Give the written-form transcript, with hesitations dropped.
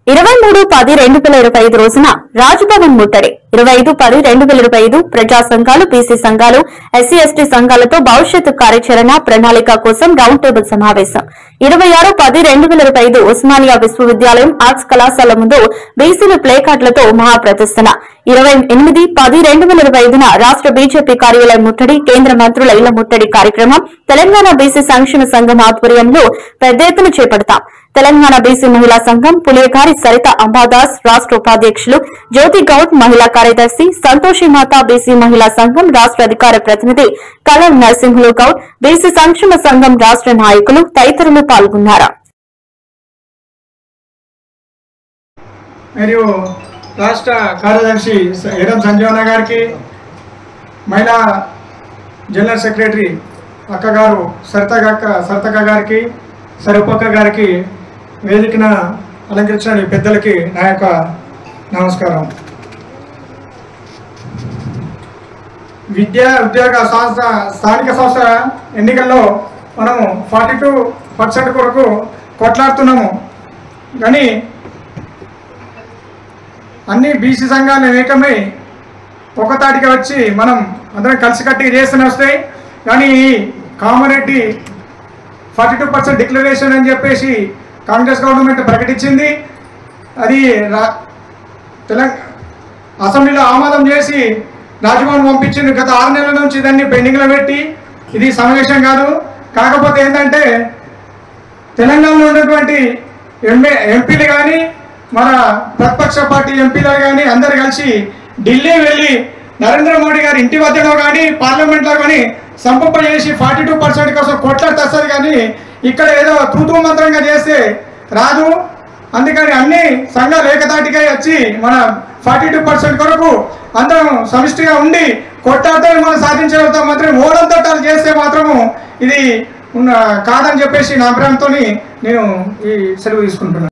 23/10/2025 రోజున రాజ్భవన్ ముట్టడి 25/10/2025 ప్రజా సంఘాలు బీసీ సంఘాలు ఎస్సీ ఎస్టీ సంఘాలతో భవిష్యత్తు కార్యాచరణ ప్రణాళిక కోసం రౌండ్ టేబుల్ సమావేశం 26/10/2025 ఉస్మానియా విశ్వవిద్యాలయం ఆర్ట్స్ కళాశాల ముందు బీసీల ప్లే కార్డులతో మహాప్రదర్శన 28/10/2025 రాష్ట్ర బీజేపీ కార్యాలయం ముట్టడి కేంద్ర మంత్రుల ఇళ్ల ముట్టడి కార్యక్రమం తెలంగాణ బీసీ సంక్షేమ సంఘం ఆధ్వర్యంలో పెద్ద ఎత్తున చేపడతాం. తెలంగాణ బీసీ మహిళా సంఘం పులియకారి సరిత అంబాదాస్ రాష్ట్ర ఉపాధ్యక్షులు జ్యోతి గౌడ్ మహిళా కార్యదర్శి సంతోషిమాత బీసీ మహిళా సంఘం రాష్ట్ర అధికార ప్రతినిధి కలం నరసింహులు గౌడ్ బీసీ సంక్షేమ సంఘం రాష్ట్ర నాయకులు తదితరులు పాల్గొన్నారు. మరియు రాష్ట్ర కార్యదర్శి ఎడం సంజీవన గారికి మహిళా జనరల్ సెక్రటరీ అక్కగారు సరితక్క గారికి సరిపక్క గారికి వేదికన అలంకరించిన పెద్దలకి నా యొక్క నమస్కారం. విద్యా ఉద్యోగ స్థానిక సంస్థ ఎన్నికల్లో మనము 42% కొరకు కొట్లాడుతున్నాము. కానీ అన్ని బీసీ సంఘాలు ఏకమై ఒకతాటికి వచ్చి మనం అందరం కలిసికట్టుగా చేస్తూనే వస్తాయి. కానీ కామారెడ్డి 42% డిక్లరేషన్ అని చెప్పేసి కాంగ్రెస్ గవర్నమెంట్ ప్రకటించింది. అది అసెంబ్లీలో ఆమోదం చేసి రాజ్భవన్ పంపించింది. గత 6 నెలల నుంచి దాన్ని పెండింగ్లో పెట్టి ఇది సమావేశం కాదు. కాకపోతే ఏంటంటే తెలంగాణలో ఉన్నటువంటి ఎంపీలు కానీ మన ప్రతిపక్ష పార్టీ ఎంపీలు కానీ అందరు కలిసి ఢిల్లీ వెళ్ళి నరేంద్ర మోడీ గారి ఇంటి వద్దలో కానీ పార్లమెంట్లో కానీ సంపప్ప చేసి 42% కోసం కొట్లాడితే వస్తుంది. కానీ ఇక్కడ ఏదో తూతూ మంత్రంగా చేస్తే రాదు. అందుకని అన్ని సంఘాలు ఏకతాటిగా వచ్చి మన 42% కొరకు అందరం సమిష్టిగా ఉండి కొట్లాడితే మనం సాధించగలుగుతాం. మాత్రం ఓడంతటాలు చేస్తే మాత్రము ఇది కాదని చెప్పేసి నా అభిప్రాయంతో నేను ఈ సెలవు తీసుకుంటున్నాను.